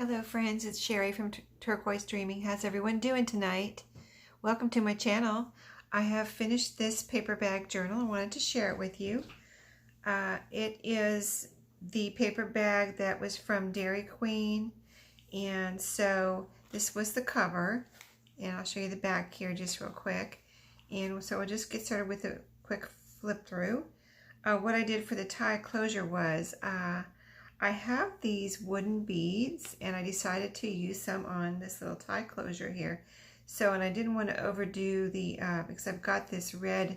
Hello friends, it's Sherry from Turquoise Dreaming. How's everyone doing tonight? Welcome to my channel. I have finished this paper bag journal and wanted to share it with you. It is the paper bag that was from Dairy Queen, and so this was the cover, and I'll show you the back here just real quick. And so we'll just get started with a quick flip through. What I did for the tie closure was I have these wooden beads, and I decided to use some on this little tie closure here. So, and I didn't want to overdo the, because I've got this red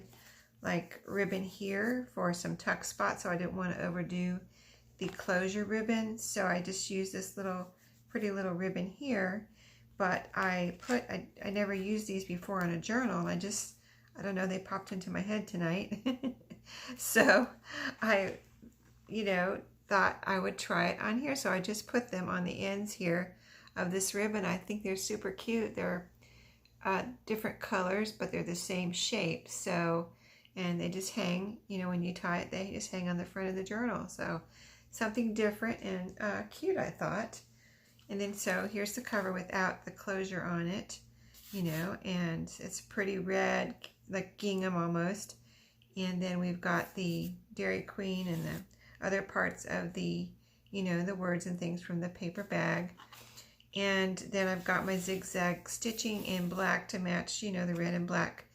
like ribbon here for some tuck spots, so I didn't want to overdo the closure ribbon. So I just used this little pretty little ribbon here, but I never used these before on a journal, and I don't know, they popped into my head tonight. So I, thought I would try it on here, so I just put them on the ends here of this ribbon. I think they're super cute. They're different colors, but they're the same shape. So, and they just hang, when you tie it, they just hang on the front of the journal. So something different and cute, I thought. And then so here's the cover without the closure on it, and it's pretty red, like gingham almost. And then we've got the Dairy Queen and the other parts of the, the words and things from the paper bag. And then I've got my zigzag stitching in black to match, the red and black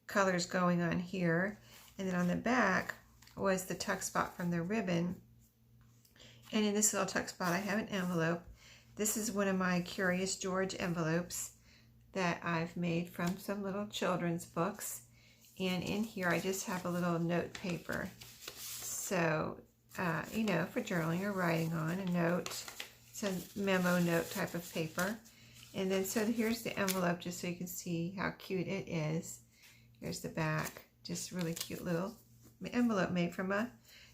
colors going on here. And then on the back was the tuck spot from the ribbon. And in this little tuck spot, I have an envelope. This is one of my Curious George envelopes that I've made from some little children's books. And in here, I just have a little note paper. So, for journaling or writing on a note. It's a memo note type of paper. And then, so here's the envelope, just so you can see how cute it is. Here's the back. Just really cute little envelope made from a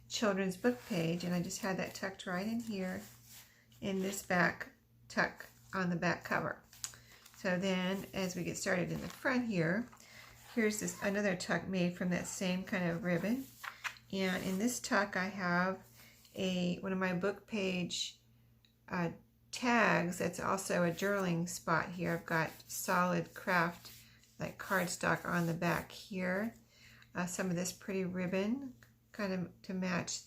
children's book page. And I just had that tucked right in here in this back tuck on the back cover. So then, as we get started in the front here, here's this another tuck made from that same kind of ribbon. And in this tuck, I have one of my book page tags that's also a journaling spot here. I've got solid craft, like cardstock on the back here. Some of this pretty ribbon, kind of to match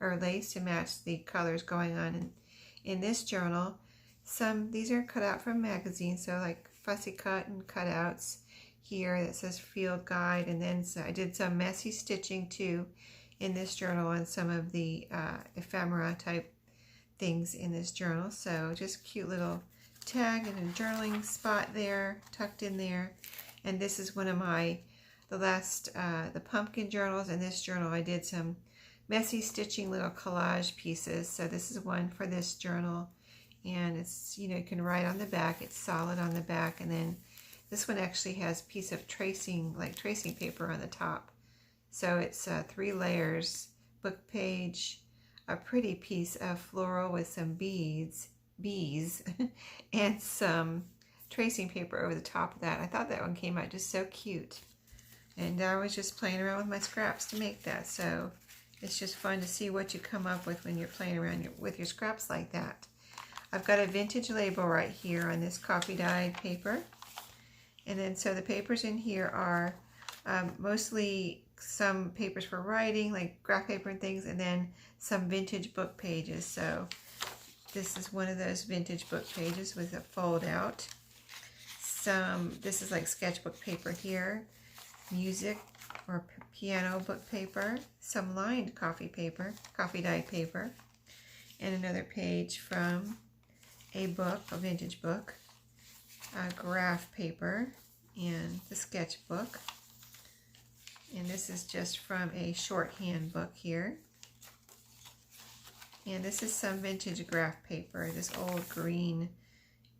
or lace to match the colors going on in this journal. These are cut out from magazines, so like fussy cut and cutouts here that says field guide. And then so I did some messy stitching too in this journal on some of the ephemera type things in this journal. So just cute little tag and a journaling spot there tucked in there. And this is one of the pumpkin journals. In this journal I did some messy stitching little collage pieces. So this is one for this journal, and it's, you can write on the back. It's solid on the back. And then this one actually has a piece of tracing paper on the top. So it's 3 layers, book page, a pretty piece of floral with some bees, and some tracing paper over the top of that. I thought that one came out just so cute. And I was just playing around with my scraps to make that. So it's just fun to see what you come up with when you're playing around with your scraps like that. I've got a vintage label right here on this coffee dyed paper. And then so the papers in here are mostly some papers for writing, like graph paper and things, and then some vintage book pages. So this is one of those vintage book pages with a fold out. This is like sketchbook paper here, music or piano book paper, some lined coffee dyed paper, and another page from a vintage book, graph paper, and the sketchbook. And this is just from a shorthand book here. And this is some vintage graph paper, this old green,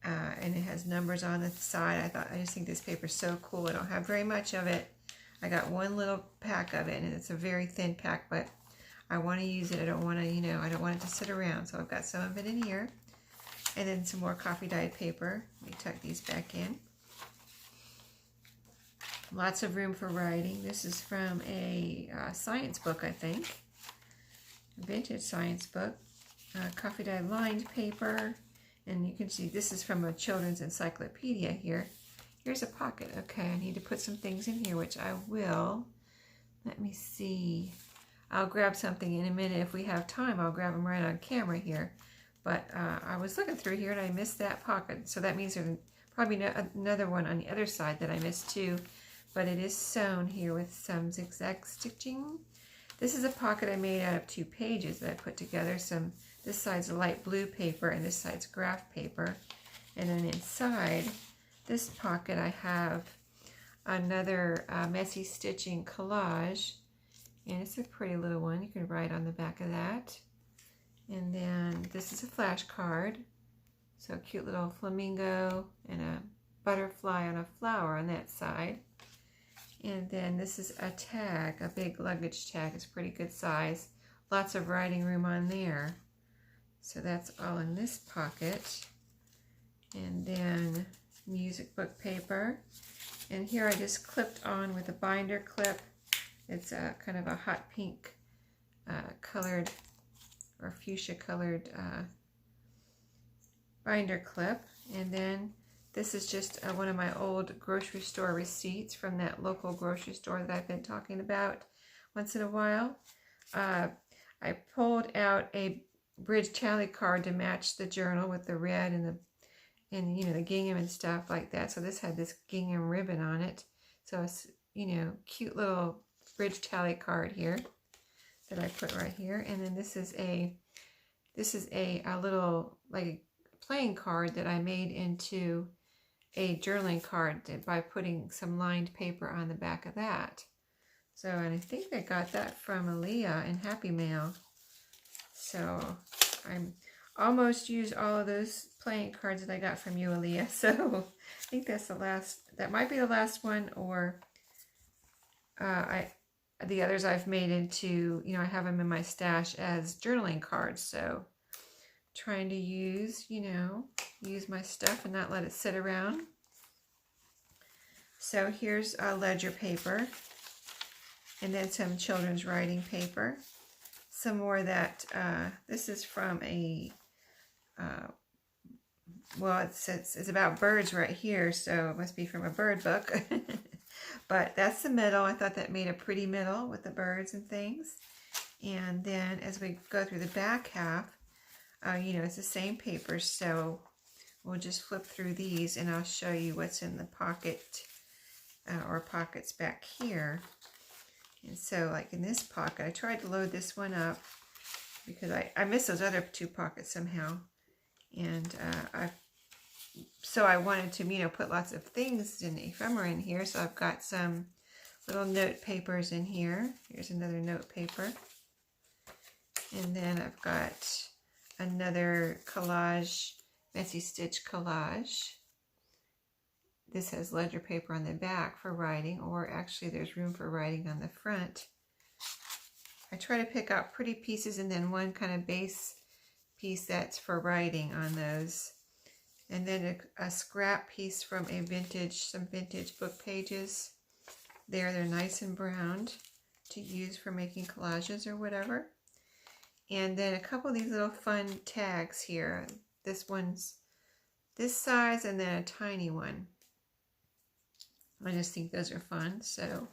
and it has numbers on the side. I just think this paper is so cool. I don't have very much of it. I got one little pack of it, and it's a very thin pack, but I want to use it. I don't want to, I don't want it to sit around. So I've got some of it in here. And then some more coffee dyed paper. Let me tuck these back in. Lots of room for writing. This is from a science book, I think. A vintage science book. Coffee dyed lined paper. And you can see this is from a children's encyclopedia here. Here's a pocket. Okay, I need to put some things in here, which I will. Let me see. I'll grab something in a minute. If we have time, I'll grab them right on camera here. But I was looking through here and I missed that pocket. So that means there's probably another one on the other side that I missed too. But it is sewn here with some zigzag stitching. This is a pocket I made out of 2 pages that I put together. This side's light blue paper and this side's graph paper. And then inside this pocket I have another messy stitching collage. And it's a pretty little one. You can write on the back of that. And then this is a flashcard. So a cute little flamingo and a butterfly on a flower on that side. And then this is a tag, a big luggage tag. It's pretty good size. Lots of writing room on there. So that's all in this pocket. And then music book paper. And here I just clipped on with a binder clip. It's a kind of a hot pink colored or fuchsia colored binder clip. And then this is just one of my old grocery store receipts from that local grocery store that I've been talking about once in a while. I pulled out a bridge tally card to match the journal with the red and the you know, the gingham and stuff like that. So this had this gingham ribbon on it. So it's, you know, cute little bridge tally card here that I put right here. And then this is a little like playing card that I made into a journaling card by putting some lined paper on the back of that. So, and I think I got that from Aaliyah in Happy Mail. So I'm almost used all of those playing cards that I got from you, Aaliyah. So I think that's the last, that might be the last one, or the others I've made into, you know, I have them in my stash as journaling cards. So trying to use, you know, use my stuff and not let it sit around. So here's a ledger paper, and then some children's writing paper. Some more that, this is from a, well, it's about birds right here, so it must be from a bird book. But that's the middle. I thought that made a pretty middle with the birds and things. And then as we go through the back half, you know, it's the same paper, so we'll just flip through these and I'll show you what's in the pocket or pockets back here. And so like in this pocket, I tried to load this one up because I missed those other 2 pockets somehow. And so I wanted to, you know, put lots of things in ephemera in here. So I've got some little note papers in here. Here's another note paper. And then I've got another collage, messy stitch collage. This has ledger paper on the back for writing, or actually there's room for writing on the front. I try to pick out pretty pieces and then one kind of base piece that's for writing on those. And then a scrap piece from a some vintage book pages. They're nice and browned to use for making collages or whatever. And then a couple of these little fun tags here. This one's this size and then a tiny one. I just think those are fun. So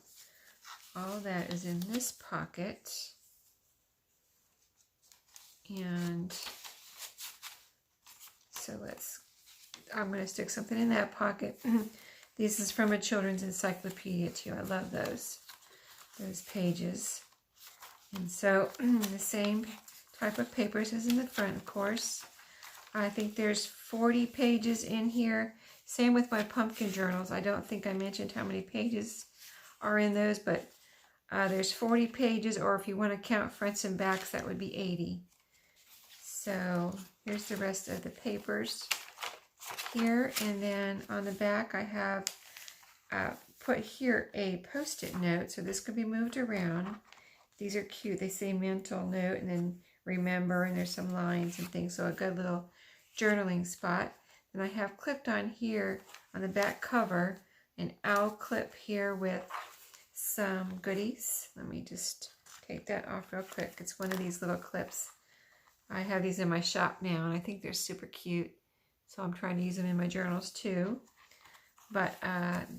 all that is in this pocket. And so I'm going to stick something in that pocket. This is from a children's encyclopedia too. I love those pages. And so the same type of papers as in the front, of course. I think there's 40 pages in here. Same with my pumpkin journals. I don't think I mentioned how many pages are in those, but there's 40 pages, or if you want to count fronts and backs, that would be 80. So here's the rest of the papers here. And then on the back, I have put here a post-it note. So this could be moved around. These are cute. They say mental note and then remember, and there's some lines and things. So a good little journaling spot. And I have clipped on here on the back cover an owl clip here with some goodies. Let me just take that off real quick. It's one of these little clips. I have these in my shop now, and I think they're super cute. so I'm trying to use them in my journals too. But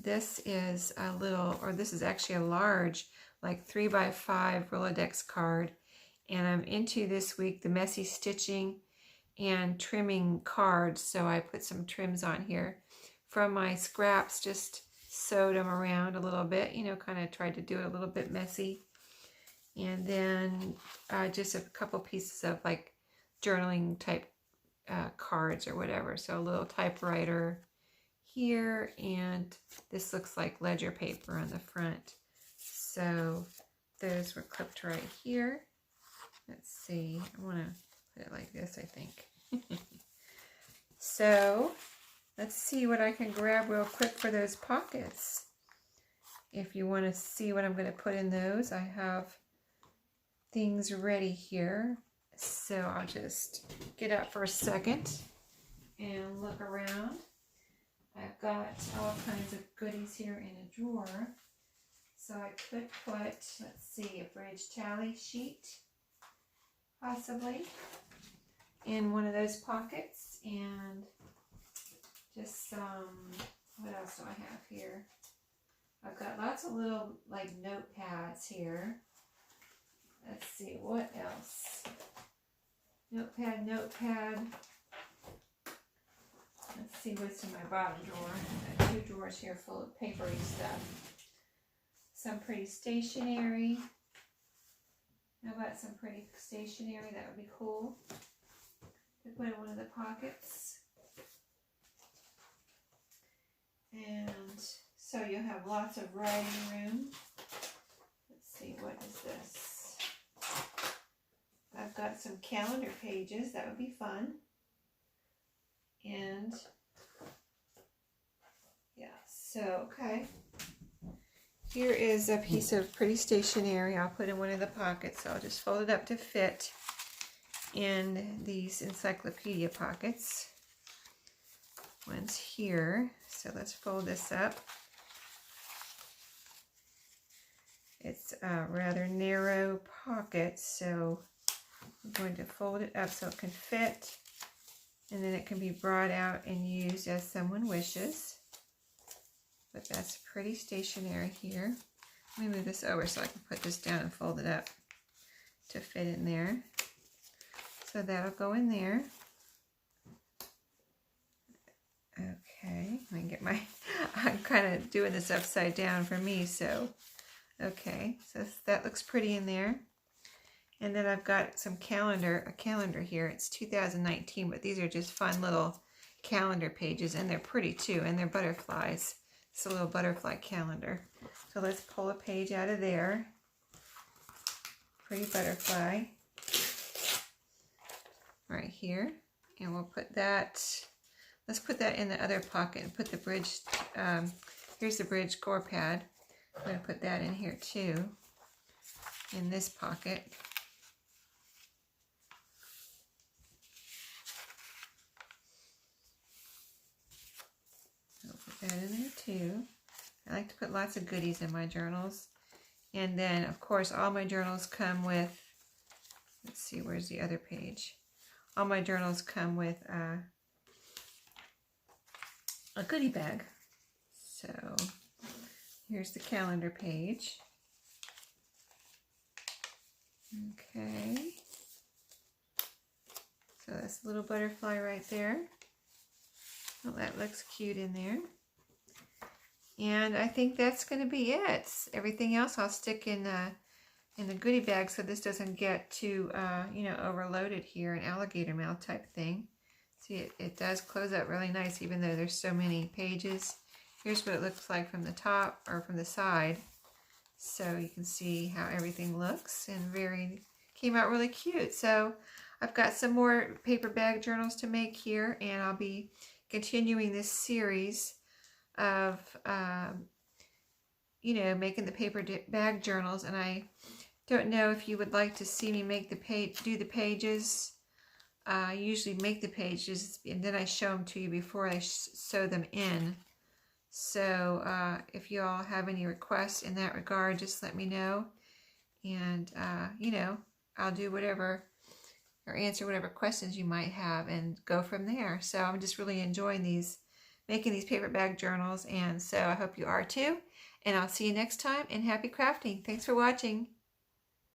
this is a little, or this is actually a large, like 3x5 Rolodex card. And I'm into this week the messy stitching and trimming cards. So I put some trims on here from my scraps, just sewed them around a little bit, you know, kind of tried to do it a little bit messy. And then just a couple pieces of like journaling type cards or whatever. So a little typewriter here, and this looks like ledger paper on the front. So those were clipped right here. Let's see, I want to put it like this, I think. So let's see what I can grab real quick for those pockets. If you want to see what I'm going to put in those, I have things ready here. So I'll just get up for a second and look around. I've got all kinds of goodies here in a drawer. So I could put, let's see, a bridge tally sheet, possibly, in one of those pockets. And just some, what else do I have here? I've got lots of little, like, notepads here. Let's see, what else? Notepad. Let's see what's in my bottom drawer. I've got 2 drawers here full of papery stuff. Some pretty stationery. How about some pretty stationery? That would be cool to put in one of the pockets. And so you'll have lots of writing room. Let's see, what is this? I've got some calendar pages. That would be fun. And yeah, so okay. Here is a piece of pretty stationery I'll put in one of the pockets. So I'll just fold it up to fit in these encyclopedia pockets. One's here. So let's fold this up. It's a rather narrow pocket, so I'm going to fold it up so it can fit, and then it can be brought out and used as someone wishes. But that's pretty stationery here. Let me move this over so I can put this down and fold it up to fit in there. So that'll go in there. Okay, let me get my, I'm kind of doing this upside down for me, so, okay, so that looks pretty in there. And then I've got some a calendar here. It's 2019, but these are just fun little calendar pages, and they're pretty too, and they're butterflies. It's a little butterfly calendar. So let's pull a page out of there. Pretty butterfly. Right here. And we'll put that, let's put that in the other pocket and put the bridge, here's the bridge gore pad. I'm going to put that in here too, in this pocket. I'll put that in there too. I like to put lots of goodies in my journals. And then, of course, all my journals come with, let's see, where's the other page? All my journals come with a goodie bag. So here's the calendar page. Okay. So that's a little butterfly right there. Oh, that looks cute in there. And I think that's going to be it. Everything else I'll stick in the goodie bag so this doesn't get too, you know, overloaded here, an alligator mouth type thing. See, it does close up really nice even though there's so many pages. Here's what it looks like from the top or from the side. So you can see how everything looks, and came out really cute. So I've got some more paper bag journals to make here, and I'll be continuing this series of, you know, making the paper bag journals. And I don't know if you would like to see me make do the pages. I usually make the pages and then I show them to you before I sew them in. So if you all have any requests in that regard, just let me know. And, you know, I'll do whatever or answer whatever questions you might have and go from there. So I'm just really enjoying making these paper bag journals, and so I hope you are too. And I'll see you next time, and happy crafting. Thanks for watching.